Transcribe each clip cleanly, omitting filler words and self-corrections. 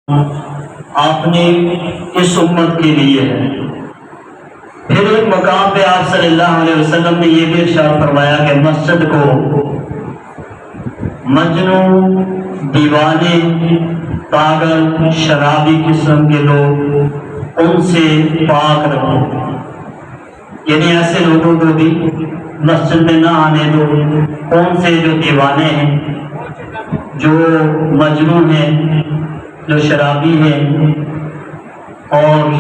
آپ نے اس امت کے لیے ہے۔ پھر ایک مقام پہ آپ صلی اللہ علیہ وسلم نے یہ بھی ارشاد فرمایا کہ مسجد کو مجنون، دیوانے، پاگل، شرابی قسم کے لوگ ان سے پاک رکھو، یعنی ایسے لوگوں کو بھی مسجد میں نہ آنے دو۔ کون سے؟ جو دیوانے ہیں، جو مجنون ہیں، جو شرابی ہیں، اور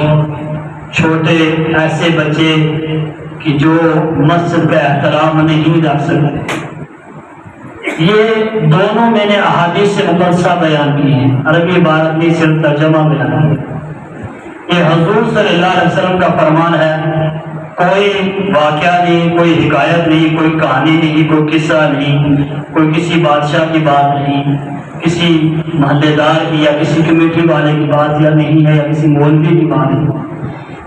چھوٹے ایسے بچے کہ جو مسجد کا احترام نہیں رکھ سکتے۔ یہ دونوں میں نے احادیث سے مقدسہ بیان کی ہیں، عربی عبارت نہیں، صرف ترجمہ بیان ہے۔ یہ حضور صلی اللہ علیہ وسلم کا فرمان ہے، کوئی واقعہ نہیں، کوئی حکایت نہیں، کوئی کہانی نہیں، کوئی قصہ نہیں، کوئی کسی بادشاہ کی بات نہیں، کسی محلے دار کی یا کسی کمیٹی والے کی بات یا نہیں ہے، یا کسی مولوی کی بات ہے،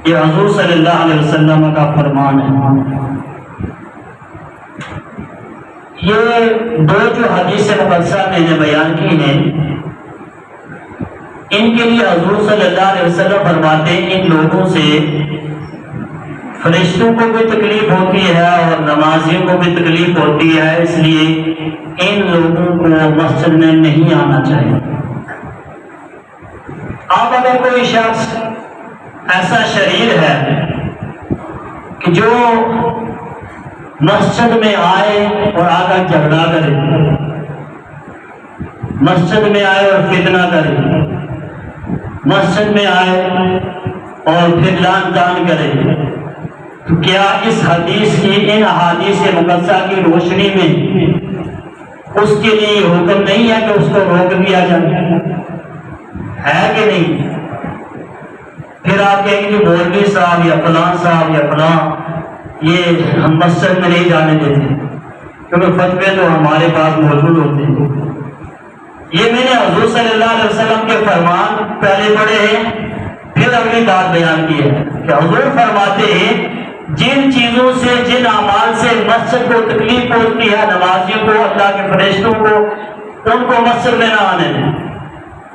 یہ حضور صلی اللہ علیہ وسلم کا فرمان ہے۔ یہ دو جو حدیث مقدسہ میں نے بیان کی ہیں، ان کے لیے حضور صلی اللہ علیہ وسلم فرماتے ہیں ان لوگوں سے فرشتوں کو بھی تکلیف ہوتی ہے اور نمازیوں کو بھی تکلیف ہوتی ہے، اس لیے ان لوگوں کو مسجد میں نہیں آنا چاہیے۔ اب اگر کوئی شخص ایسا شریر ہے کہ جو مسجد میں آئے اور آ کر جھگڑا کرے، مسجد میں آئے اور فتنہ کرے، مسجد میں آئے اور پھر لعن طعن کرے، تو کیا اس حدیث کی، ان احادیث مقدسہ کی روشنی میں اس کے لیے حکم نہیں ہے کہ اس کو روک دیا جائے؟ ہے کہ نہیں؟ پھر آپ کہیں گے مولوی صاحب یا فلاں صاحب یا فلاں یہ ہم مسجد میں نہیں جانے دیتے کیونکہ فتوے تو ہمارے پاس موجود ہوتے ہیں۔ یہ میں نے حضور صلی اللہ علیہ وسلم کے فرمان پہلے پڑھے ہیں، پھر اگلی بات بیان کی ہے کہ حضور فرماتے ہیں جن چیزوں سے، جن اعمال سے مسجد کو تکلیف پہنچتی ہے، نمازیوں کو، اللہ کے فرشتوں کو، ان کو مسجد میں نہ آنے دیں،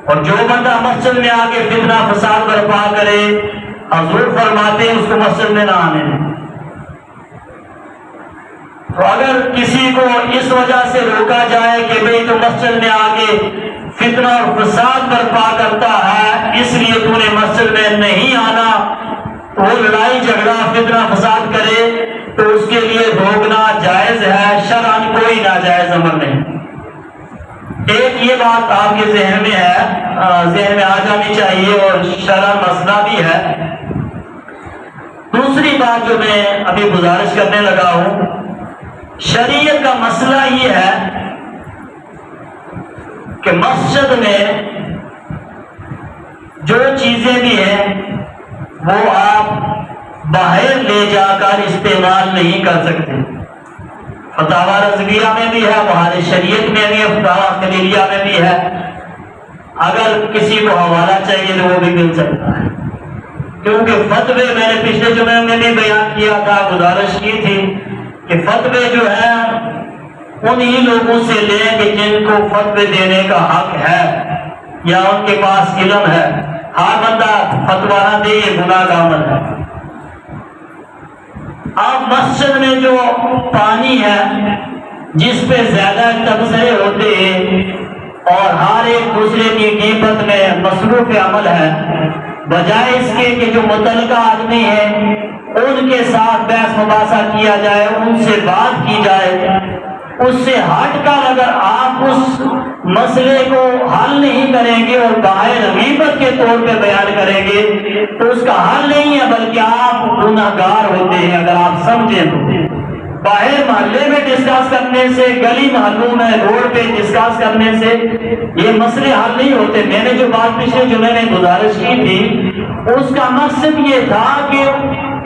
اور جو بندہ مسجد میں آ کے فتنہ فساد برپا کرے، حضور فرماتے ہیں اس کو مسجد میں نہ آنے دیں۔ تو اگر کسی کو اس وجہ سے روکا جائے کہ بھئی تو مسجد میں آ کے فتنہ اور فساد برپا کرتا ہے، اس لیے تو نے مسجد میں نہیں آنا، تو وہ لڑائی جھگڑا فتنہ فساد کرے تو اس کے لیے روکنا جائز ہے، شرعاً کوئی ناجائز امر نہیں۔ ایک یہ بات آپ کے ذہن میں ہے، ذہن میں آ جانی چاہیے، اور شرعاً مسئلہ بھی ہے۔ دوسری بات جو میں ابھی گزارش کرنے لگا ہوں، شریعت کا مسئلہ یہ ہے کہ مسجد میں جو چیزیں بھی ہیں وہ آپ باہر لے جا کر استعمال نہیں کر سکتے۔ فتاوی رضویہ میں بھی ہے، بہار شریعت میں بھی ہے، فتاوی خلیلیہ میں بھی ہے، اگر کسی کو حوالہ چاہیے تو وہ بھی مل سکتا ہے، کیونکہ فتوے میں نے پچھلے جمعے میں بھی بیان کیا تھا، گزارش کی تھی کہ فتوے جو ہیں انہی لوگوں سے لیں کہ جن کو فتوے دینے کا حق ہے یا ان کے پاس علم ہے۔ ہر بندہ فتویٰ نہ دے، یہ گناہ کا عمل ہے۔ اب مسجد میں جو پانی ہے جس پہ زیادہ تبصرے ہوتے ہیں اور ہر ایک دوسرے کی غیبت میں مصروف عمل ہے، بجائے اس کے کہ جو متعلقہ آدمی ہیں ان کے ساتھ بحث مباحثہ کیا جائے، ان سے بات کی جائے، اس سے ہٹ کر اگر آپ اس مسئلے کو حل نہیں کریں گے اور باہر غیبت کے طور پہ بیان کریں گے تو اس کا حل نہیں ہے، بلکہ آپ گناہگار ہوتے ہیں۔ اگر آپ سمجھیں تو باہر محلے میں ڈسکس کرنے سے، گلی محلوں میں روڈ پہ ڈسکس کرنے سے یہ مسئلے حل نہیں ہوتے۔ میں نے جو بات پچھلے جمعے میں گزارش کی تھی اس کا مقصد یہ تھا کہ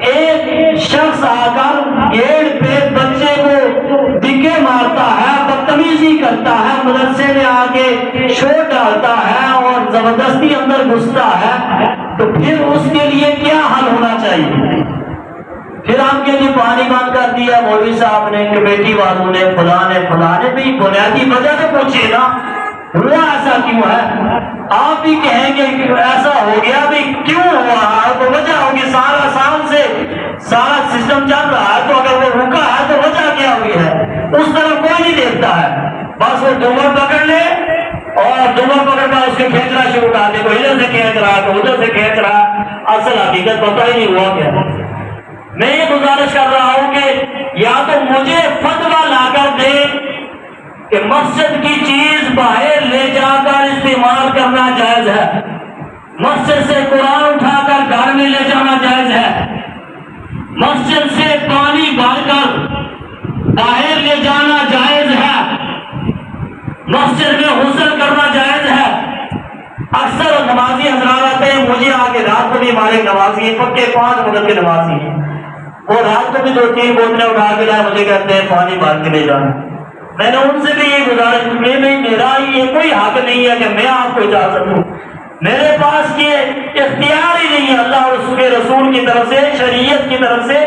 ایک شخص آ کر گیٹ پہ بچے کو ڈکے مارتا ہے، بدتمیزی کرتا ہے، مدرسے میں آ کے شور ڈالتا ہے اور زبردستی اندر گھستا ہے، تو پھر اس کے لیے کیا حل ہونا چاہیے؟ پھر آپ کے لیے پانی بند کر دیا مولوی صاحب نے، کمیٹی والوں نے، فلاں نے بھی بنیادی وجہ تو پوچھے نا ہوا ایسا کیوں ہے؟ آپ بھی کہیں گے کہ ایسا ہو گیا بھی کیوں ہوا، تو وجہ ہوگی سارا سال سے سارا سسٹم چل رہا ہے، تو اگر وہ رکا ہے تو وجہ کیا ہوئی ہے؟ اس طرح کوئی نہیں دیکھتا ہے، بس وہ ڈومر پکڑ لے اور ڈومر پکڑ کر اس کے کھینچنا شروع کر دے، کوئی ادھر سے کھینچ رہا ہے تو ادھر سے کھینچ رہا ہے، اصل حقیقت پتہ ہی نہیں ہوا کیا۔ میں یہ گزارش کر رہا ہوں کہ یا تو مجھے فتویٰ لا کر دے کہ مسجد کی چیز باہر لے جا کر استعمال کرنا جائز ہے، مسجد سے قرآن اٹھا کر گھر میں لے جانا جائز ہے، مسجد سے پانی بھر کر باہر لے جانا جائز ہے، مسجد میں غسل کرنا جائز ہے۔ اکثر نمازی حضرات آتے ہیں مجھے آگے، رات کو بھی ہمارے نمازی ہیں، پکے 5 وقت کے نمازی ہیں، وہ رات کو بھی 2-3 بوتلیں اٹھا کے لائے، مجھے کہتے ہیں پانی بھر کے لے جانا۔ میں نے ان سے بھی یہ گزارش کی، میرا یہ کوئی حق نہیں ہے کہ میں آپ کو اجازت دوں، میرے پاس یہ اختیار ہی نہیں ہے، اللہ اور اس کے رسول کی طرف سے، شریعت کی طرف سے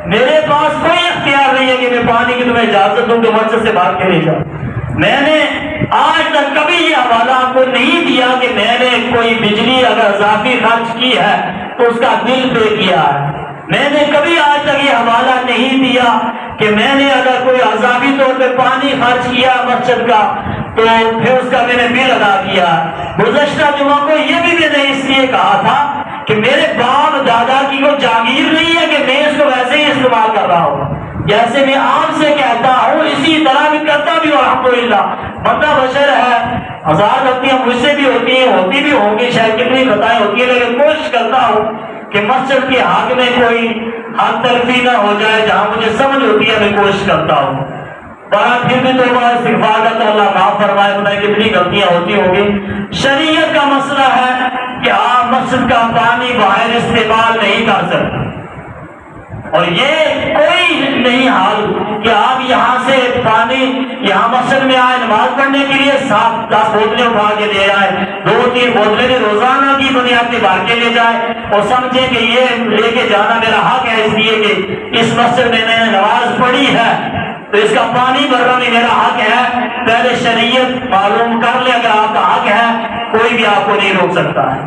میرے پاس کوئی اختیار نہیں ہے کہ میں پانی کی تمہیں اجازت دوں کہ مسجد سے بھاگ کے لے جاؤں۔ میں نے آج تک کبھی یہ حوالہ آپ کو نہیں دیا کہ میں نے کوئی بجلی اگر اضافی خرچ کی ہے تو اس کا بل پے کیا ہے، میں نے کبھی آج تک یہ حوالہ نہیں دیا کہ میں نے اگر کوئی اضافی طور پہ پانی خرچ کیا مسجد کا تو پھر اس کا میں نے بل ادا کیا۔ گزشتہ جمعہ کو یہ بھی میں نے اس لیے کہا تھا کہ میرے باپ دادا کی کوئی جاگیر نہیں ہے کہ میں اس کو ویسے ہی استعمال کر رہا ہوں، جیسے میں آپ سے کہتا ہوں اسی طرح بھی کرتا بھی ہوں، الحمدللہ بندہ بشر ہے، 1000 غلطیاں مجھ سے بھی ہوتی ہیں، ہوتی بھی ہوں گی، شاید کتنی خطائیں ہوتی ہیں، لیکن کوشش کرتا ہوں کہ مسجد کے حق میں کوئی حق تلفی نہ ہو جائے، جہاں مجھے سمجھ ہوتی ہے میں کوشش کرتا ہوں۔ بہرحال پھر بھی توبہ استغفار کا تو اللہ معاف فرمائے، پتہ ہے کتنی غلطیاں ہوتی ہوں گی۔ شریعت کا مسئلہ ہے کہ آپ مسجد کا پانی باہر استعمال نہیں کر سکتے، اور یہ کوئی نہیں حال کہ آپ یہاں سے پانی یہاں مسجد میں آئے نماز پڑھنے کے لیے 7-10 بوتلیں اٹھا کے لے آئے، 2-3 بوتلیں بھی روزانہ کی بنیاد پہ بھر کے لے جائے اور سمجھے کہ یہ لے کے جانا میرا حق ہے، اس لیے کہ اس مسجد میں میں نے نماز پڑھی ہے تو اس کا پانی بھرنا بھی میرا حق ہے۔ پہلے شریعت معلوم کر لے، اگر آپ کا حق ہے کوئی بھی آپ کو نہیں روک سکتا ہے،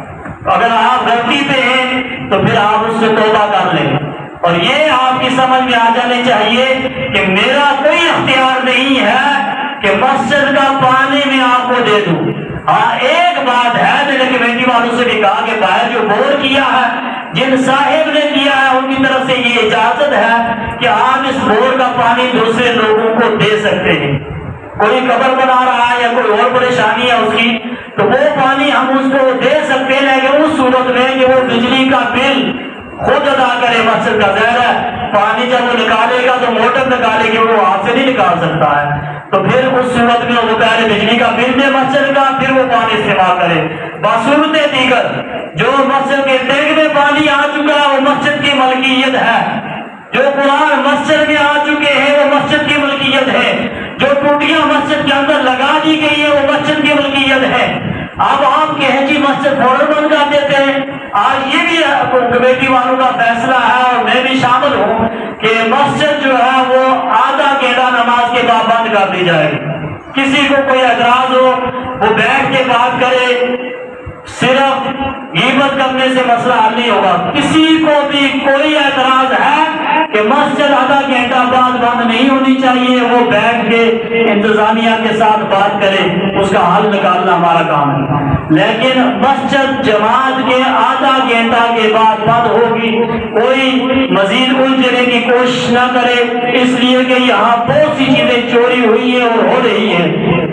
اگر آپ غلطی پہ ہیں تو پھر آپ اس سے توبہ کر لیں، اور یہ آپ کی سمجھ میں آ جانے چاہیے کہ میرا کوئی اختیار نہیں ہے کہ مسجد کا پانی میں آپ کو دے دوں۔ ہاں ایک بات ہے، میں نے کمیٹی والوں سے بھی کہا کہ باہر جو بور کیا ہے، جن صاحب نے کیا ہے ان کی طرف سے یہ اجازت ہے کہ آپ اس بور کا پانی دوسرے لوگوں کو دے سکتے ہیں۔ کوئی قبر بنا رہا ہے یا کوئی اور پریشانی ہے اس کی تو وہ پانی ہم اس کو دے سکتے ہیں، لیکن اس صورت میں کہ وہ بجلی کا بل خود ادا کرے مسجد کا۔ ظاہر ہے پانی جب وہ نکالے گا تو موٹر نکالے گی، وہ ہاتھ سے نہیں نکال سکتا ہے، تو پھر اس صورت میں وہ پہلے بجلی کا بل دے مسجد کا، پھر وہ پانی استعمال کرے۔ بصورت دیگر جو مسجد کے ٹینک میں پانی آ چکا ہے وہ مسجد کی ملکیت ہے، جو قرآن مسجد میں آ چکے ہیں وہ مسجد کی ملکیت ہے، جو ٹوٹیاں مسجد کے اندر لگا دی گئی ہے وہ مسجد کی ملکیت ہے۔ اب آپ کہیں جی مسجد فوراً بند کر دیتے ہیں، آج یہ بھی کمیٹی والوں کا فیصلہ ہے اور میں بھی شامل ہوں کہ مسجد جو ہے وہ آدھا گھنٹہ نماز کے بعد بند کر دی جائے گی۔ کسی کو کوئی اعتراض ہو وہ بیٹھ کے بات کرے، صرف غیبت کرنے سے مسئلہ حل نہیں ہوگا۔ کسی کو بھی کوئی اعتراض ہے کہ مسجد آدھا گھنٹہ بعد بند نہیں ہونی چاہیے، وہ بیٹھ کے انتظامیہ کے ساتھ بات کرے، اس کا حل نکالنا ہمارا کام ہے۔ لیکن مسجد جماعت کے آدھا گھنٹہ کے بعد بند ہوگی، کوئی مزید الجھنے کی کوشش نہ کرے، اس لیے کہ یہاں بہت سی چیزیں چوری ہوئی ہیں اور ہو رہی ہیں۔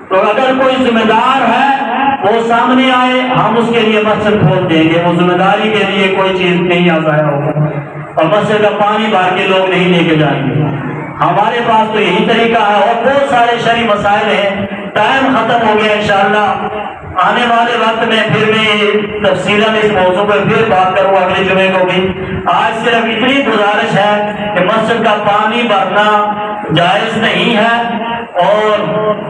تو اگر کوئی ذمہ دار ہے وہ سامنے آئے، ہم اس کے لیے مسجد کھول دیں گے، وہ ذمہ داری کے لیے کوئی چیز نہیں ضائع ہوگا، اور مسجد کا پانی بھر کے لوگ نہیں لے کے جائیں گے۔ ہمارے پاس تو یہی طریقہ ہے، اور بہت سارے شرعی مسائل ہیں۔ ٹائم ختم ہو گیا، انشاءاللہ آنے والے وقت میں پھر میں تفصیلاً اس موضوع پر پھر بات کروں اگلے جمعے کو بھی۔ آج صرف اتنی گزارش ہے کہ مسجد کا پانی بھرنا جائز نہیں ہے، اور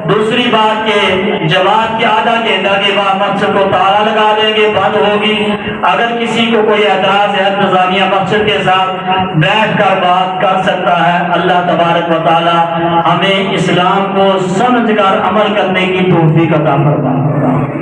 دوسری بات کہ جماعت کے آدھا گھنٹہ کے بعد مسجد کو تالا لگا دیں گے، بند ہوگی۔ اگر کسی کو کوئی اعتراض ہے انتظامیہ مسجد کے ساتھ بیٹھ کر بات کر سکتا ہے۔ اللہ تبارک و تعالی ہمیں اسلام کو سمجھ کر عمل کرنے کی توفیق عطا فرمائے۔